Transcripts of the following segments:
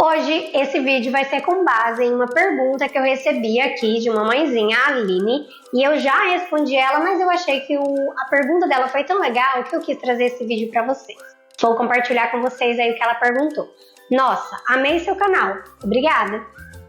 Hoje esse vídeo vai ser com base em uma pergunta que eu recebi aqui de uma mãezinha, a Aline, e eu já respondi ela, mas eu achei que a pergunta dela foi tão legal que eu quis trazer esse vídeo para vocês. Vou compartilhar com vocês aí o que ela perguntou. Nossa, amei seu canal, obrigada.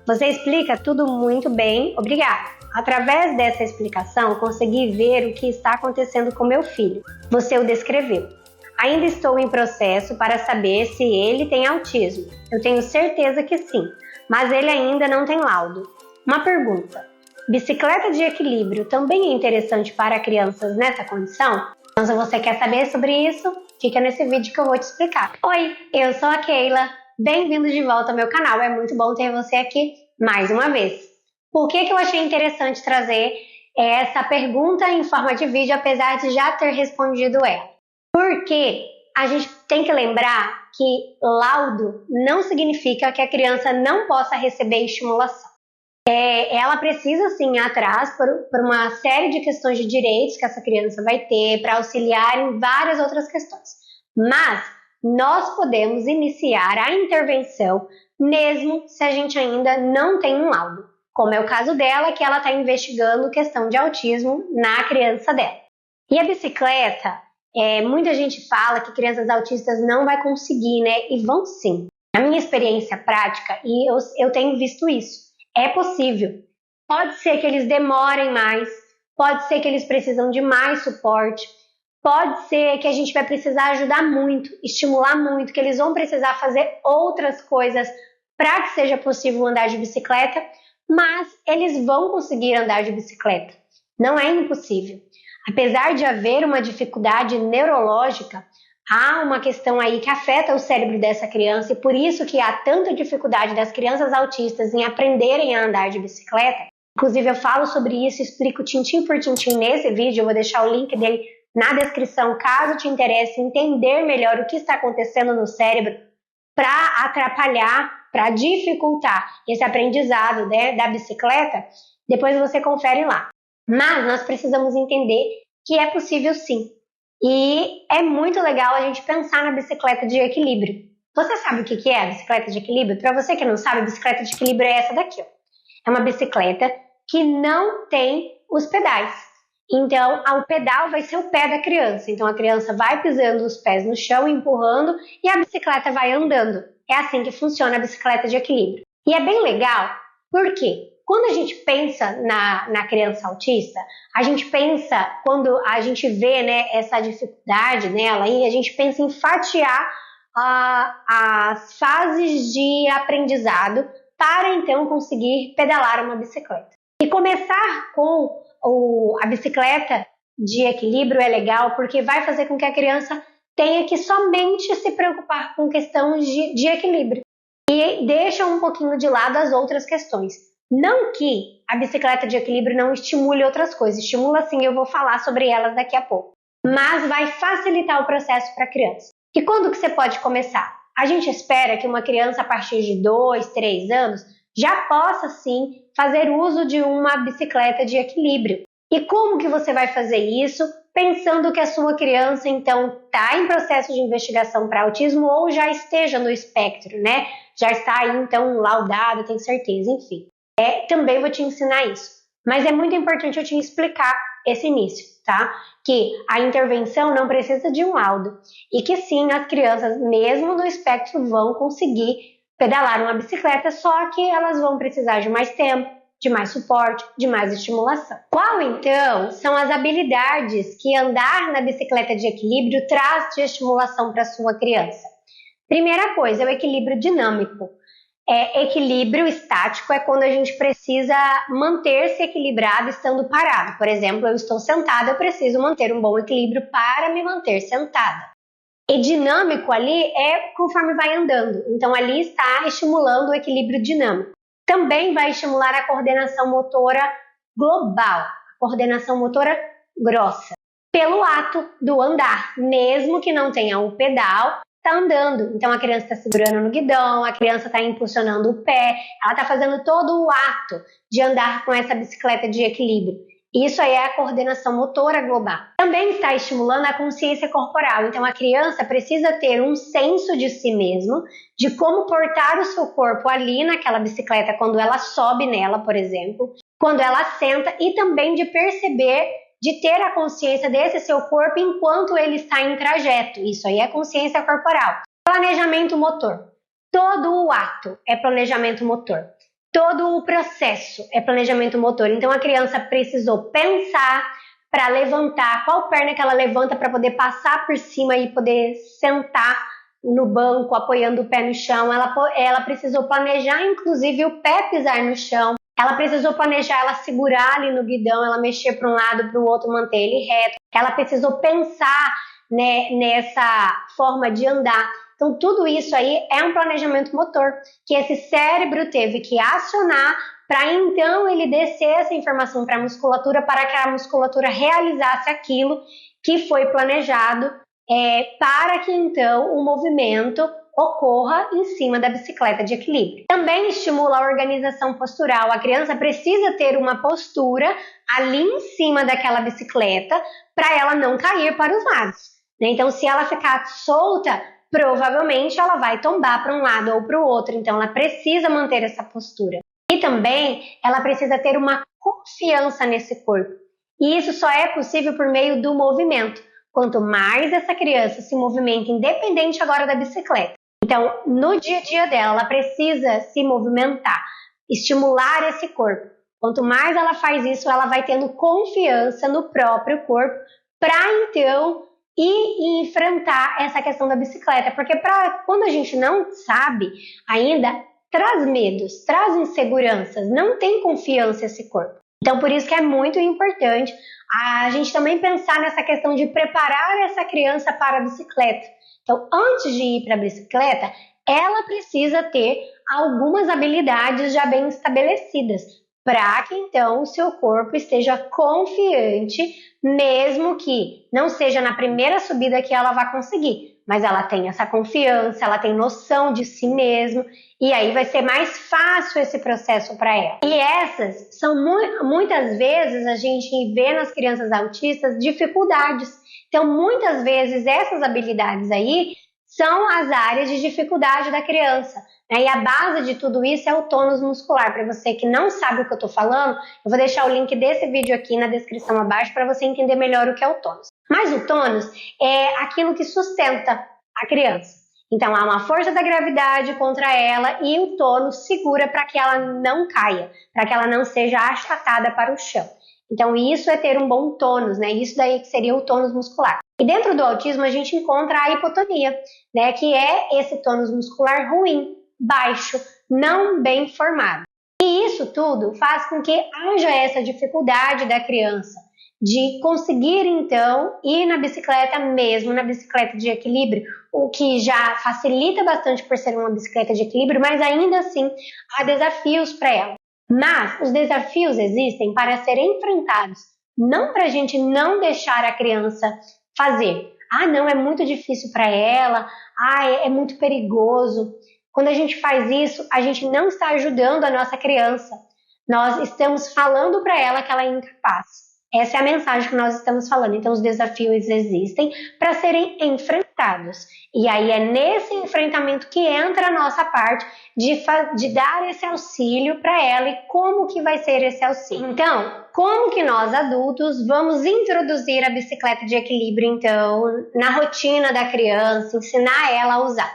Você explica tudo muito bem, obrigada. Através dessa explicação, consegui ver o que está acontecendo com meu filho. Você o descreveu. Ainda estou em processo para saber se ele tem autismo. Eu tenho certeza que sim, mas ele ainda não tem laudo. Uma pergunta: bicicleta de equilíbrio também é interessante para crianças nessa condição? Então, se você quer saber sobre isso, fica nesse vídeo que eu vou te explicar. Oi, eu sou a Keila. Bem-vindo de volta ao meu canal. É muito bom ter você aqui mais uma vez. Por que eu achei interessante trazer essa pergunta em forma de vídeo, apesar de já ter respondido ela? Porque a gente tem que lembrar que laudo não significa que a criança não possa receber estimulação. Ela precisa sim ir atrás por uma série de questões de direitos que essa criança vai ter para auxiliar em várias outras questões. Mas nós podemos iniciar a intervenção mesmo se a gente ainda não tem um laudo, como é o caso dela, que ela está investigando questão de autismo na criança dela. E a bicicleta, muita gente fala que crianças autistas não vai conseguir, né? E vão sim. Na minha experiência prática, e eu tenho visto isso, é possível. Pode ser que eles demorem mais, pode ser que eles precisam de mais suporte, pode ser que a gente vai precisar ajudar muito, estimular muito, que eles vão precisar fazer outras coisas para que seja possível andar de bicicleta, mas eles vão conseguir andar de bicicleta. Não é impossível. Apesar de haver uma dificuldade neurológica, há uma questão aí que afeta o cérebro dessa criança e por isso que há tanta dificuldade das crianças autistas em aprenderem a andar de bicicleta. Inclusive eu falo sobre isso, explico tintim por tintim nesse vídeo, eu vou deixar o link dele na descrição caso te interesse entender melhor o que está acontecendo no cérebro para atrapalhar, para dificultar esse aprendizado, né, da bicicleta. Depois você confere lá. Mas nós precisamos entender que é possível sim. E é muito legal a gente pensar na bicicleta de equilíbrio. Você sabe o que é a bicicleta de equilíbrio? Para você que não sabe, a bicicleta de equilíbrio é essa daqui, ó. É uma bicicleta que não tem os pedais. Então, o pedal vai ser o pé da criança. Então, a criança vai pisando os pés no chão, empurrando, e a bicicleta vai andando. É assim que funciona a bicicleta de equilíbrio. E é bem legal, porque quando a gente pensa na criança autista, a gente pensa, quando a gente vê, né, essa dificuldade nela, e a gente pensa em fatiar as fases de aprendizado para então conseguir pedalar uma bicicleta. E começar com a bicicleta de equilíbrio é legal porque vai fazer com que a criança tenha que somente se preocupar com questões de equilíbrio e deixa um pouquinho de lado as outras questões. Não que a bicicleta de equilíbrio não estimule outras coisas, estimula sim, eu vou falar sobre elas daqui a pouco, mas vai facilitar o processo para a criança. E quando que você pode começar? A gente espera que uma criança a partir de 2, 3 anos já possa sim fazer uso de uma bicicleta de equilíbrio. E como que você vai fazer isso? Pensando que a sua criança então está em processo de investigação para autismo ou já esteja no espectro, né? Já está aí então laudado, tenho certeza, enfim. Também vou te ensinar isso. Mas é muito importante eu te explicar esse início, tá? Que a intervenção não precisa de um laudo e que sim, as crianças, mesmo no espectro, vão conseguir pedalar uma bicicleta, só que elas vão precisar de mais tempo, de mais suporte, de mais estimulação. Qual então são as habilidades que andar na bicicleta de equilíbrio traz de estimulação para sua criança? Primeira coisa é o equilíbrio dinâmico. Equilíbrio estático é quando a gente precisa manter-se equilibrado estando parado. Por exemplo, eu estou sentada, eu preciso manter um bom equilíbrio para me manter sentada. E dinâmico ali é conforme vai andando. Então ali está estimulando o equilíbrio dinâmico. Também vai estimular a coordenação motora global, a coordenação motora grossa, pelo ato do andar, mesmo que não tenha o pedal, está andando. Então a criança está segurando no guidão, a criança está impulsionando o pé, ela está fazendo todo o ato de andar com essa bicicleta de equilíbrio. Isso aí é a coordenação motora global. Também está estimulando a consciência corporal. Então, a criança precisa ter um senso de si mesmo, de como portar o seu corpo ali naquela bicicleta, quando ela sobe nela, por exemplo, quando ela senta, e também de perceber, de ter a consciência desse seu corpo enquanto ele está em trajeto. Isso aí é consciência corporal. Planejamento motor. Todo o ato é planejamento motor. Todo o processo é planejamento motor. Então, a criança precisou pensar para levantar, qual perna que ela levanta para poder passar por cima e poder sentar no banco, apoiando o pé no chão. Ela precisou planejar, inclusive, o pé pisar no chão. Ela precisou planejar ela segurar ali no guidão, ela mexer para um lado, para o outro, manter ele reto. Ela precisou pensar, né, nessa forma de andar. Então, tudo isso aí é um planejamento motor que esse cérebro teve que acionar para então ele descer essa informação para a musculatura, para que a musculatura realizasse aquilo que foi planejado, para que então o movimento ocorra em cima da bicicleta de equilíbrio. Também estimula a organização postural. A criança precisa ter uma postura ali em cima daquela bicicleta para ela não cair para os lados. Então, se ela ficar solta, provavelmente ela vai tombar para um lado ou para o outro. Então, ela precisa manter essa postura. E também ela precisa ter uma confiança nesse corpo. E isso só é possível por meio do movimento. Quanto mais essa criança se movimenta, independente agora da bicicleta. Então, no dia a dia dela, ela precisa se movimentar, estimular esse corpo. Quanto mais ela faz isso, ela vai tendo confiança no próprio corpo para então ir enfrentar essa questão da bicicleta. Porque quando a gente não sabe ainda, traz medos, traz inseguranças, não tem confiança esse corpo. Então, por isso que é muito importante a gente também pensar nessa questão de preparar essa criança para a bicicleta. Então, antes de ir para a bicicleta, ela precisa ter algumas habilidades já bem estabelecidas, para que então o seu corpo esteja confiante, mesmo que não seja na primeira subida que ela vai conseguir, mas ela tem essa confiança, ela tem noção de si mesmo, e aí vai ser mais fácil esse processo para ela. E essas são muitas vezes a gente vê nas crianças autistas dificuldades. Então, muitas vezes essas habilidades aí são as áreas de dificuldade da criança. E a base de tudo isso é o tônus muscular. Para você que não sabe o que eu estou falando, eu vou deixar o link desse vídeo aqui na descrição abaixo para você entender melhor o que é o tônus. Mas o tônus é aquilo que sustenta a criança. Então, há uma força da gravidade contra ela e o tônus segura para que ela não caia, para que ela não seja achatada para o chão. Então, isso é ter um bom tônus, né? Isso daí que seria o tônus muscular. E dentro do autismo, a gente encontra a hipotonia, né? Que é esse tônus muscular ruim, baixo, não bem formado. E isso tudo faz com que haja essa dificuldade da criança de conseguir, então, ir na bicicleta mesmo, na bicicleta de equilíbrio, o que já facilita bastante por ser uma bicicleta de equilíbrio, mas ainda assim há desafios para ela. Mas os desafios existem para serem enfrentados, não para a gente não deixar a criança fazer. Ah, não, é muito difícil para ela, é muito perigoso. Quando a gente faz isso, a gente não está ajudando a nossa criança. Nós estamos falando para ela que ela é incapaz. Essa é a mensagem que nós estamos falando. Então, os desafios existem para serem enfrentados. E aí é nesse enfrentamento que entra a nossa parte de dar esse auxílio para ela e como que vai ser esse auxílio. Então, como que nós adultos vamos introduzir a bicicleta de equilíbrio, então, na rotina da criança, ensinar ela a usar?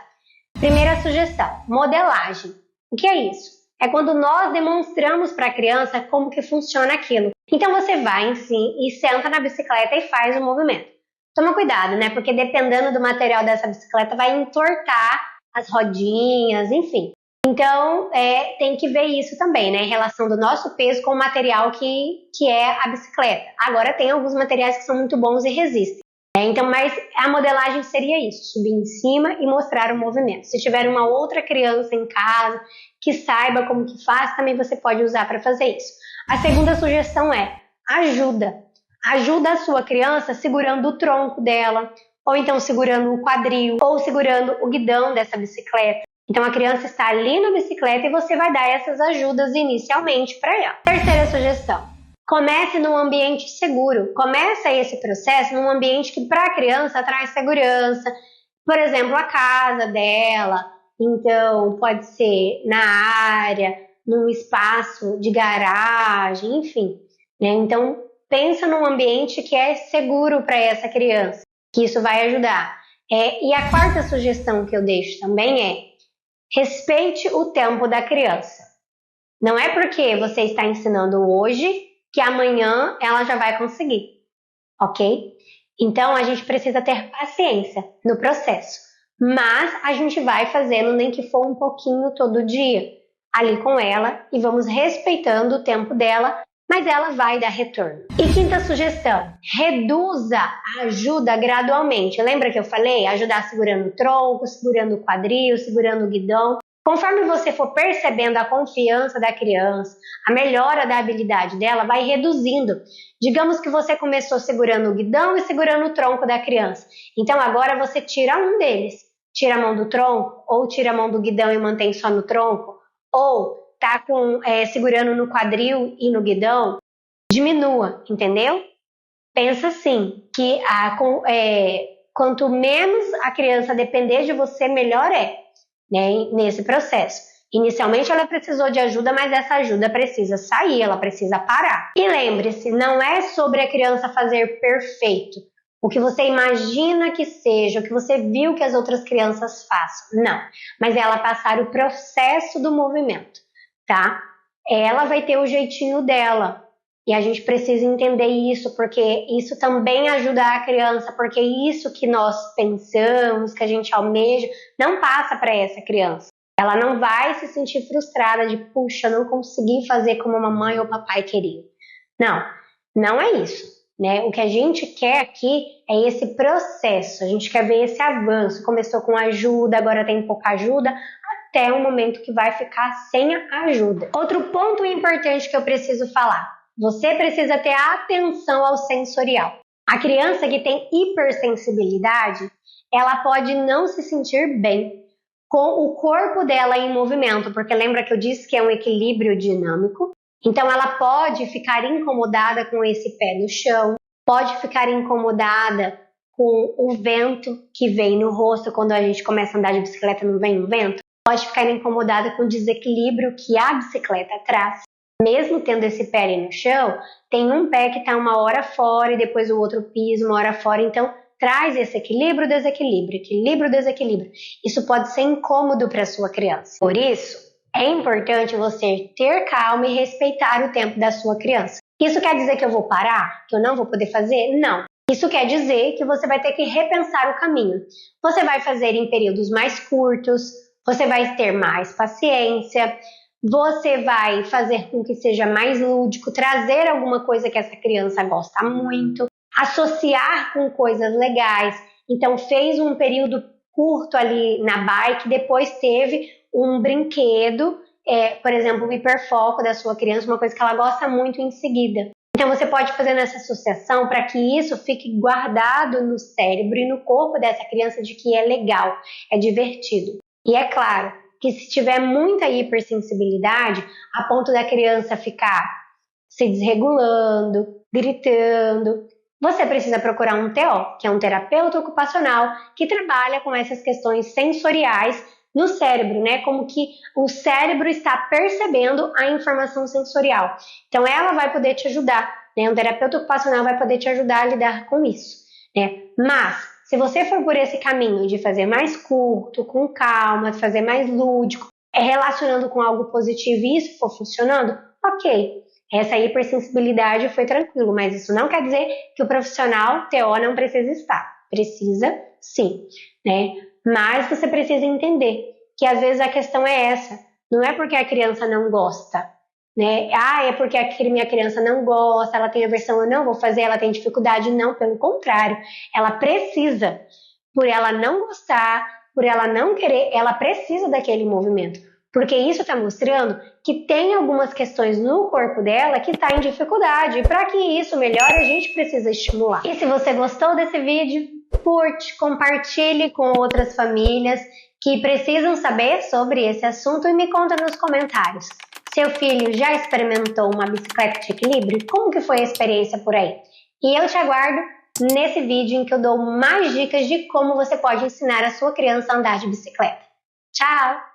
Primeira sugestão, modelagem. O que é isso? É quando nós demonstramos para a criança como que funciona aquilo. Então você vai e senta na bicicleta e faz o movimento. Toma cuidado, né? Porque dependendo do material dessa bicicleta vai entortar as rodinhas, enfim. Então tem que ver isso também, né? Em relação do nosso peso com o material que é a bicicleta. Agora tem alguns materiais que são muito bons e resistem. Então, mas a modelagem seria isso, subir em cima e mostrar o movimento. Se tiver uma outra criança em casa que saiba como que faz, também você pode usar para fazer isso. A segunda sugestão é ajuda. Ajuda a sua criança segurando o tronco dela, ou então segurando o quadril, ou segurando o guidão dessa bicicleta. Então a criança está ali na bicicleta e você vai dar essas ajudas inicialmente para ela. Terceira sugestão. Comece num ambiente seguro. Começa esse processo num ambiente que para a criança traz segurança. Por exemplo, a casa dela. Então, pode ser na área, num espaço de garagem, enfim. Né? Então, pensa num ambiente que é seguro para essa criança, que isso vai ajudar. E a quarta sugestão que eu deixo também é: respeite o tempo da criança. Não é porque você está ensinando hoje que amanhã ela já vai conseguir, ok? Então a gente precisa ter paciência no processo, mas a gente vai fazendo nem que for um pouquinho todo dia ali com ela e vamos respeitando o tempo dela, mas ela vai dar retorno. E quinta sugestão: reduza a ajuda gradualmente. Lembra que eu falei? Ajudar segurando o tronco, segurando o quadril, segurando o guidão. Conforme você for percebendo a confiança da criança, a melhora da habilidade dela vai reduzindo. Digamos que você começou segurando o guidão e segurando o tronco da criança. Então agora você tira um deles. Tira a mão do tronco, ou tira a mão do guidão e mantém só no tronco, ou tá segurando no quadril e no guidão. Diminua, entendeu? Pensa assim, que quanto menos a criança depender de você, melhor é. Né, nesse processo. Inicialmente ela precisou de ajuda, mas essa ajuda precisa sair, ela precisa parar. E lembre-se, não é sobre a criança fazer perfeito, o que você imagina que seja, o que você viu que as outras crianças façam. Não, mas ela passar o processo do movimento, tá? Ela vai ter o jeitinho dela. E a gente precisa entender isso, porque isso também ajuda a criança, porque isso que nós pensamos, que a gente almeja, não passa para essa criança. Ela não vai se sentir frustrada de, puxa, não consegui fazer como a mamãe ou o papai queriam. Não, não é isso. Né? O que a gente quer aqui é esse processo, a gente quer ver esse avanço. Começou com ajuda, agora tem pouca ajuda, até o momento que vai ficar sem a ajuda. Outro ponto importante que eu preciso falar: você precisa ter atenção ao sensorial. A criança que tem hipersensibilidade, ela pode não se sentir bem com o corpo dela em movimento, porque lembra que eu disse que é um equilíbrio dinâmico? Então ela pode ficar incomodada com esse pé no chão, pode ficar incomodada com o vento que vem no rosto quando a gente começa a andar de bicicleta, não vem o vento, pode ficar incomodada com o desequilíbrio que a bicicleta traz. Mesmo tendo esse pé ali no chão, tem um pé que está uma hora fora e depois o outro piso uma hora fora, então traz esse equilíbrio, desequilíbrio, equilíbrio, desequilíbrio. Isso pode ser incômodo para a sua criança. Por isso, é importante você ter calma e respeitar o tempo da sua criança. Isso quer dizer que eu vou parar? Que eu não vou poder fazer? Não. Isso quer dizer que você vai ter que repensar o caminho. Você vai fazer em períodos mais curtos, você vai ter mais paciência, você vai fazer com que seja mais lúdico, trazer alguma coisa que essa criança gosta muito, associar com coisas legais. Então fez um período curto ali na bike, depois teve um brinquedo, por exemplo, o hiperfoco da sua criança, uma coisa que ela gosta muito em seguida. Então você pode fazer essa associação para que isso fique guardado no cérebro e no corpo dessa criança de que é legal, é divertido. E é claro que se tiver muita hipersensibilidade, a ponto da criança ficar se desregulando, gritando, você precisa procurar um TO, que é um terapeuta ocupacional, que trabalha com essas questões sensoriais no cérebro, né? Como que o cérebro está percebendo a informação sensorial. Então ela vai poder te ajudar, né? Um terapeuta ocupacional vai poder te ajudar a lidar com isso, né? Mas se você for por esse caminho de fazer mais curto, com calma, de fazer mais lúdico, relacionando com algo positivo e isso for funcionando, ok. Essa hipersensibilidade foi tranquilo, mas isso não quer dizer que o profissional TO não precisa estar. Precisa, sim, né? Mas você precisa entender que às vezes a questão é essa. Não é porque a criança não gosta, né? É porque a minha criança não gosta, ela tem aversão, eu não vou fazer, ela tem dificuldade. Não, pelo contrário. Ela precisa. Por ela não gostar, por ela não querer, ela precisa daquele movimento. Porque isso está mostrando que tem algumas questões no corpo dela que está em dificuldade. E para que isso melhore, a gente precisa estimular. E se você gostou desse vídeo, curte, compartilhe com outras famílias que precisam saber sobre esse assunto e me conta nos comentários. Seu filho já experimentou uma bicicleta de equilíbrio? Como que foi a experiência por aí? E eu te aguardo nesse vídeo em que eu dou mais dicas de como você pode ensinar a sua criança a andar de bicicleta. Tchau!